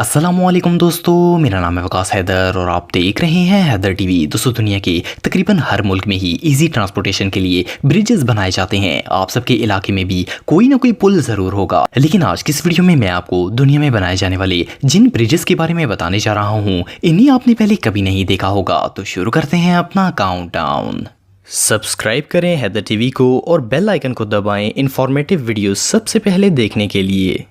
अस्सलामुअलैकुम दोस्तों, मेरा नाम है वकास हैदर और आप देख रहे हैं हैदर टीवी। दोस्तों, दुनिया के तकरीबन हर मुल्क में ही इजी ट्रांसपोर्टेशन के लिए ब्रिजेस बनाए जाते हैं। आप सबके इलाके में भी कोई ना कोई पुल जरूर होगा। लेकिन आज की इस वीडियो में मैं आपको दुनिया में बनाए जाने वाले जिन ब्रिजेस के बारे में बताने जा रहा हूँ, इन्हें आपने पहले कभी नहीं देखा होगा। तो शुरू करते हैं अपना काउंटडाउन। सब्सक्राइब करें हैदर टीवी को और बेल आइकन को दबाएं इंफॉर्मेटिव वीडियो सबसे पहले देखने के लिए।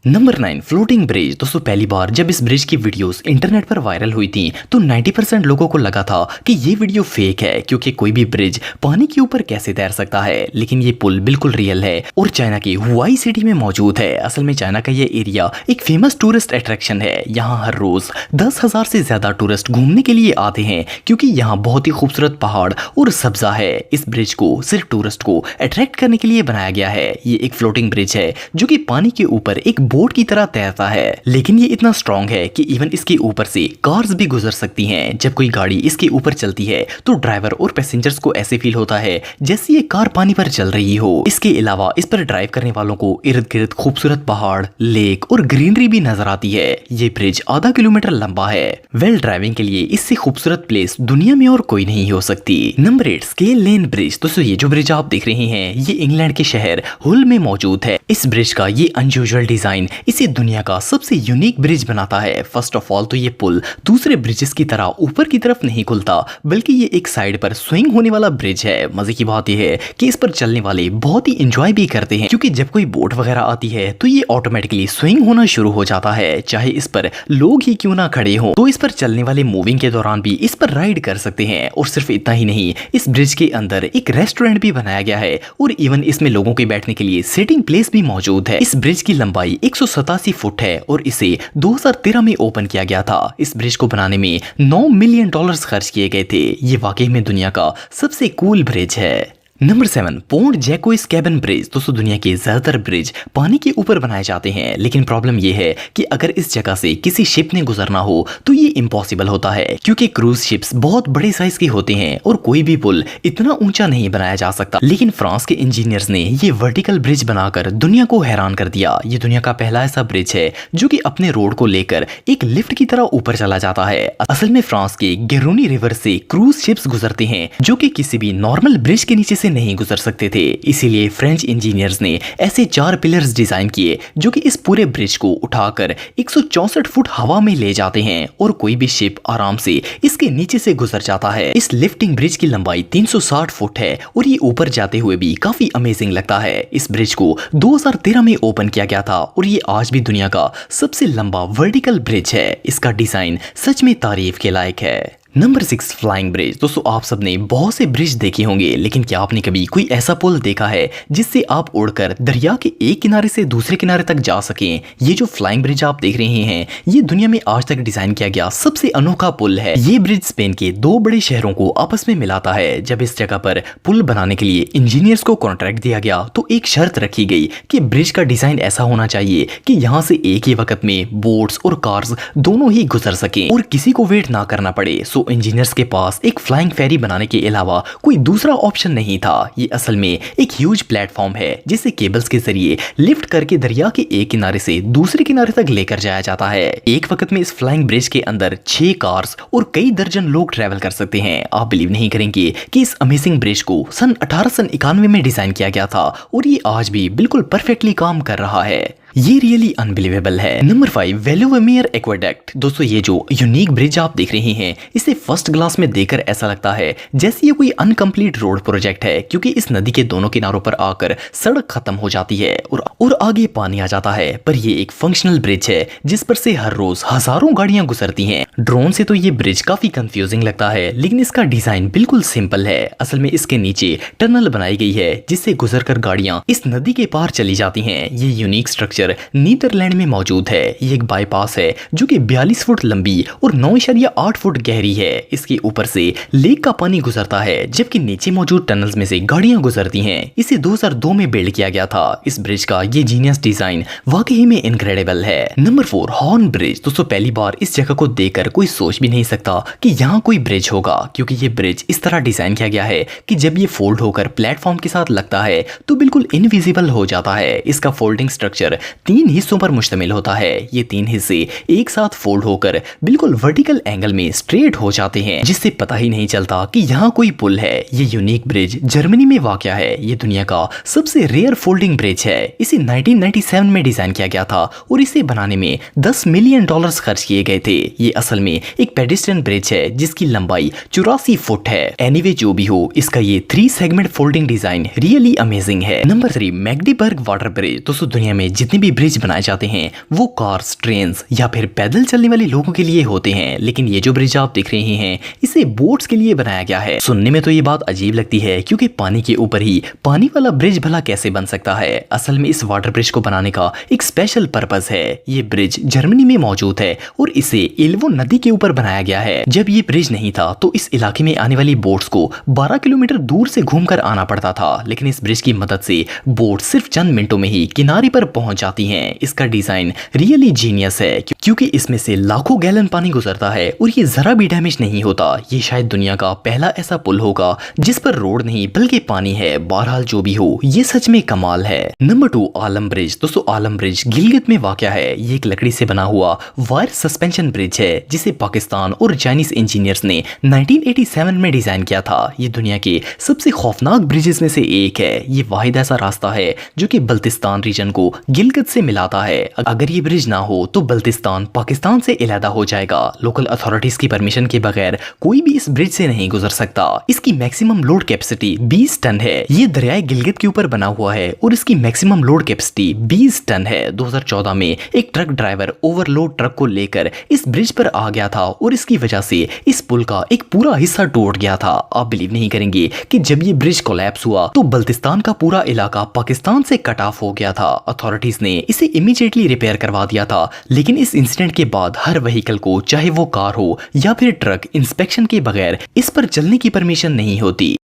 Number 9, floating bridge. दोस्तों, पहली बार जब इस ब्रिज की वीडियोस इंटरनेट पर वायरल हुई थी तो 90% लोगों को लगा था कि ये वीडियो फेक है, क्योंकि कोई भी ब्रिज पानी के ऊपर कैसे तैर सकता है। लेकिन ये पुल बिल्कुल रियल है और चाइना की हुआई सिटी में मौजूद है। असल में चाइना का ये एरिया एक फेमस टूरिस्ट अट्रैक्शन है। यहाँ हर रोज 10,000 से ज्यादा टूरिस्ट घूमने के लिए आते हैं, क्योंकि यहाँ बहुत ही खूबसूरत पहाड़ और सब्जा है। इस ब्रिज को सिर्फ टूरिस्ट को अट्रैक्ट करने के लिए बनाया गया है। ये एक फ्लोटिंग ब्रिज है जो कि पानी के ऊपर एक बोट की तरह तैरता है, लेकिन ये इतना स्ट्रॉन्ग है कि इवन इसके ऊपर से कार्स भी गुजर सकती हैं। जब कोई गाड़ी इसके ऊपर चलती है तो ड्राइवर और पैसेंजर्स को ऐसे फील होता है जैसे ये कार पानी पर चल रही हो। इसके अलावा इस पर ड्राइव करने वालों को इर्द गिर्द खूबसूरत पहाड़, लेक और ग्रीनरी भी नजर आती है। ये ब्रिज आधा किलोमीटर लंबा है। वेल ड्राइविंग के लिए इससे खूबसूरत प्लेस दुनिया में और कोई नहीं हो सकती। Number 8, scale lane bridge. दोस्तों, ये जो ब्रिज आप देख रहे हैं ये इंग्लैंड के शहर हुल में मौजूद है। इस ब्रिज का ये अनयूजुअल डिजाइन इसे दुनिया का सबसे यूनिक ब्रिज बनाता है। फर्स्ट ऑफ ऑल तो ये पुल दूसरे ब्रिजेस की तरह ऊपर की तरफ नहीं खुलता, बल्कि ये एक साइड पर स्विंग होने वाला ब्रिज है। मजे की बात यह है कि इस पर चलने वाले बहुत ही एंजॉय भी करते हैं, क्योंकि जब कोई बोट वगैरह आती है तो ये ऑटोमेटिकली स्विंग होना शुरू हो जाता है, चाहे इस पर लोग ही क्यों ना खड़े हो। तो इस पर चलने वाले मूविंग के दौरान भी इस पर राइड कर सकते हैं। और सिर्फ इतना ही नहीं, इस ब्रिज के अंदर एक रेस्टोरेंट भी बनाया गया है और इवन इसमें लोगों के बैठने के लिए सिटिंग प्लेस भी मौजूद है। इस ब्रिज की लंबाई 187 फुट है और इसे 2013 में ओपन किया गया था। इस ब्रिज को बनाने में $9 मिलियन खर्च किए गए थे। ये वाकई में दुनिया का सबसे कूल ब्रिज है। Number 7, Pont Jacques Chaban bridge. दोस्तों, दुनिया के ज्यादातर ब्रिज पानी के ऊपर बनाए जाते हैं, लेकिन प्रॉब्लम यह है कि अगर इस जगह से किसी शिप ने गुजरना हो तो ये इम्पॉसिबल होता है, क्योंकि क्रूज शिप्स बहुत बड़े साइज के होते हैं और कोई भी पुल इतना ऊंचा नहीं बनाया जा सकता। लेकिन फ्रांस के इंजीनियर्स ने ये वर्टिकल ब्रिज बनाकर दुनिया को हैरान कर दिया। ये दुनिया का पहला ऐसा ब्रिज है जो कि अपने रोड को लेकर एक लिफ्ट की तरह ऊपर चला जाता है। असल में फ्रांस के गेरोनी रिवर से क्रूज शिप्स गुजरते हैं जो कि किसी भी नॉर्मल ब्रिज के नीचे नहीं गुजर सकते थे। इसीलिए फ्रेंच इंजीनियर्स ने ऐसे 4 पिलर्स डिजाइन किए जो कि इस पूरे ब्रिज को उठाकर 164 फुट हवा में ले जाते हैं और कोई भी शिप आराम से इसके नीचे से गुजर जाता है। इस लिफ्टिंग ब्रिज की लंबाई 360 फुट है और ये ऊपर जाते हुए भी काफी अमेजिंग लगता है। इस ब्रिज को 2013 में ओपन किया गया था और ये आज भी दुनिया का सबसे लंबा वर्टिकल ब्रिज है। इसका डिजाइन सच में तारीफ के लायक है। Number 6, flying bridge. दोस्तों, आप सबने बहुत से ब्रिज देखे होंगे, लेकिन क्या आपने कभी कोई ऐसा पुल देखा है जिससे आप उड़कर दरिया के एक किनारे से दूसरे किनारे तक जा सकें? ये जो फ्लाइंग ब्रिज आप देख रहे हैं ये दुनिया में आज तक डिजाइन किया गया सबसे अनोखा पुल है। ये ब्रिज स्पेन के 2 बड़े शहरों को आपस में मिलाता है। जब इस जगह पर पुल बनाने के लिए इंजीनियर्स को कॉन्ट्रैक्ट दिया गया तो एक शर्त रखी गई कि ब्रिज का डिजाइन ऐसा होना चाहिए कि यहाँ से एक ही वक्त में बोट्स और कार्स दोनों ही गुजर सकें और किसी को वेट ना करना पड़े। सो इंजीनियर्स के पास एक फ्लाइंग फेरी बनाने के अलावा कोई दूसरा ऑप्शन नहीं था। ये असल में एक ह्यूज प्लेटफॉर्म है जिसे केबल्स के जरिए लिफ्ट करके दरिया के एक किनारे से दूसरे किनारे तक लेकर जाया जाता है। एक वक्त में इस फ्लाइंग ब्रिज के अंदर 6 कार्स और कई दर्जन लोग ट्रैवल कर सकते हैं। आप बिलीव नहीं करेंगे कि इस अमेजिंग ब्रिज को सन 1891 में डिजाइन किया गया था और ये आज भी बिल्कुल परफेक्टली काम कर रहा है। ये रियली अनबिलीवेबल है। Number 5, Veluwemeer aqueduct. दोस्तों, ये जो यूनिक ब्रिज आप देख रहे हैं इसे फर्स्ट ग्लांस में देखकर ऐसा लगता है जैसे ये कोई अनकंप्लीट रोड प्रोजेक्ट है, क्योंकि इस नदी के दोनों किनारों पर आकर सड़क खत्म हो जाती है और आगे पानी आ जाता है। पर ये एक फंक्शनल ब्रिज है जिस पर से हर रोज हजारों गाड़ियां गुजरती हैं। ड्रोन से तो ये ब्रिज काफी कंफ्यूजिंग लगता है, लेकिन इसका डिजाइन बिल्कुल सिंपल है। असल में इसके नीचे टनल बनाई गई है जिससे गुजरकर गाड़ियां इस नदी के पार चली जाती हैं। ये यूनिक स्ट्रक्चर नीदरलैंड में मौजूद है। ये एक बाईपास है जो कि 42 फुट लंबी और 9.8 फुट गहरी है। इसके ऊपर से लेक का पानी गुजरता है, जबकि नीचे मौजूद टनल्स में से गाड़ियां गुजरती हैं। इसे 2002 में बिल्ड किया गया था। इस ब्रिज का ये जीनियस डिजाइन वाकई में इनक्रेडिबल है। Number 4, horn bridge. दोस्तों, पहली बार इस जगह को देखकर कोई सोच भी नहीं सकता कि यहाँ कोई ब्रिज होगा, क्योंकि ये ब्रिज इस तरह डिजाइन किया गया है कि जब ये फोल्ड होकर प्लेटफॉर्म के साथ लगता है तो बिल्कुल इनविजिबल हो जाता है। इसका फोल्डिंग स्ट्रक्चर तीन हिस्सों पर मुश्तमिल होता है। ये तीन हिस्से एक साथ फोल्ड होकर बिल्कुल वर्टिकल एंगल में स्ट्रेट हो जाते हैं, जिससे पता ही नहीं चलता कि यहाँ कोई पुल है। ये यूनिक ब्रिज जर्मनी में वाक़या है। ये दुनिया का सबसे रेयर फोल्डिंग ब्रिज है। इसे 1997 में डिजाइन किया गया था और इसे बनाने में $10 मिलियन खर्च किए गए थे। ये असल में एक पेडेस्ट्रियन ब्रिज है जिसकी लंबाई 84 फुट है। एनीवे जो भी हो, इसका ये 3 segment folding design really amazing है। Number 3, Magdeburg water bridge. दोस्तों दुनिया में जितने भी ब्रिज बनाए जाते हैं वो कार्स, ट्रेन्स या फिर पैदल चलने वाले लोगों के लिए होते हैं, लेकिन ये जो ब्रिज आप देख रहे हैं इसे बोट्स के लिए बनाया गया है। सुनने में तो ये बात अजीब लगती है क्योंकि पानी के ऊपर ही पानी वाला ब्रिज भला कैसे बन सकता है। असल में इस वाटर ब्रिज को बनाने का एक स्पेशल पर्पस है। ये ब्रिज जर्मनी में मौजूद है और इसे एल्वो नदी के ऊपर बनाया गया है। जब ये ब्रिज नहीं था तो इस इलाके में आने वाली बोट्स को 12 किलोमीटर दूर से घूमकर आना पड़ता था, लेकिन इस ब्रिज की मदद से बोट सिर्फ चंद मिनटों में ही किनारे पर पहुंच जाती हैं। इसका डिजाइन रियली जीनियस है क्योंकि इसमें से लाखों गैलन पानी गुजरता है और ये जरा भी डैमेज नहीं होता। ये शायद दुनिया का पहला ऐसा पुल होगा जिस पर रोड नहीं बल्कि पानी है। बहरहाल जो भी हो, ये सच में कमाल है। नंबर 2, आलम ब्रिज। दोस्तों आलम ब्रिज गिलगित में वाक़या है। ये एक लकड़ी से बना हुआ वायर सस्पेंशन ब्रिज है जिसे पाकिस्तान और चाइनीज इंजीनियर्स ने 1987 में डिजाइन किया था। ये दुनिया के सबसे खौफनाक ब्रिजेस में से एक है। ये वाहिद ऐसा रास्ता है जो कि बल्तिस्तान रीजन को गिलगित से मिलाता है। अगर ये ब्रिज ना हो तो बल्तिस्तान पाकिस्तान से अलहदा हो जाएगा। लोकल अथॉरिटीज की परमिशन के बगैर कोई भी इस ब्रिज से नहीं गुजर सकता। इसकी मैक्सिमम लोड कैपेसिटी 20 टन है। ये दरियाए गिलगित के ऊपर बना हुआ है और इसकी मैक्सिमम लोड कैपेसिटी 20 टन है। 2014 में एक ट्रक ड्राइवर ओवरलोड ट्रक को लेकर इस ब्रिज पर आ गया था और इसकी वजह से इस पुल का एक पूरा हिस्सा टूट गया था। आप बिलीव नहीं करेंगे कि जब ये ब्रिज कोलैप्स हुआ तो बल्तिस्तान का पूरा इलाका पाकिस्तान से कट ऑफ हो गया था। अथॉरिटीज ने इसे इमीडिएटली रिपेयर करवा दिया था, लेकिन इस इंसिडेंट के बाद हर व्हीकल को, चाहे वो कार हो या फिर ट्रक, इंस्पेक्शन के बगैर इस पर चलने की परमिशन नहीं होती।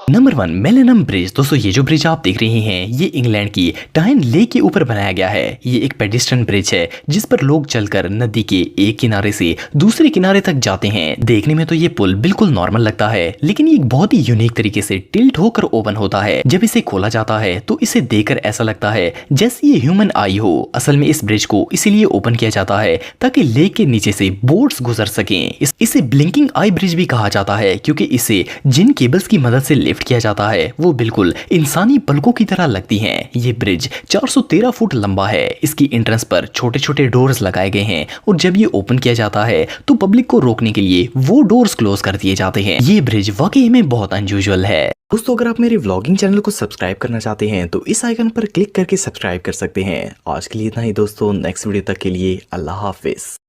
Number 1, millennium bridge. दोस्तों ये जो ब्रिज आप देख रहे हैं ये इंग्लैंड की टाइन लेक के ऊपर बनाया गया है। ये एक पेडेस्ट्रियन ब्रिज है जिस पर लोग चलकर नदी के एक किनारे से दूसरे किनारे तक जाते हैं। देखने में तो ये पुल बिल्कुल नॉर्मल लगता है, लेकिन ये एक बहुत ही यूनिक तरीके से टिल्ट होकर ओपन होता है। जब इसे खोला जाता है तो इसे देखकर ऐसा लगता है जैसे ये ह्यूमन आई हो। असल में इस ब्रिज को इसीलिए ओपन किया जाता है ताकि लेक के नीचे से बोट्स गुजर सकें। इसे ब्लिंकिंग आई ब्रिज भी कहा जाता है क्योंकि इसे जिन केबल्स की मदद से लिफ्ट किया जाता है वो बिल्कुल इंसानी पलकों की तरह लगती हैं। ये ब्रिज 413 फुट लंबा है। इसकी एंट्रेंस पर छोटे छोटे डोर्स लगाए गए हैं और जब ये ओपन किया जाता है तो पब्लिक को रोकने के लिए वो डोर्स क्लोज कर दिए जाते हैं। ये ब्रिज वाकई में बहुत अनयूजुअल है। दोस्तों अगर आप मेरे व्लॉगिंग चैनल को सब्सक्राइब करना चाहते हैं तो इस आइकन पर क्लिक करके सब्सक्राइब कर सकते हैं। आज के लिए इतना ही दोस्तों, नेक्स्ट वीडियो तक के लिए अल्लाह हाफिज।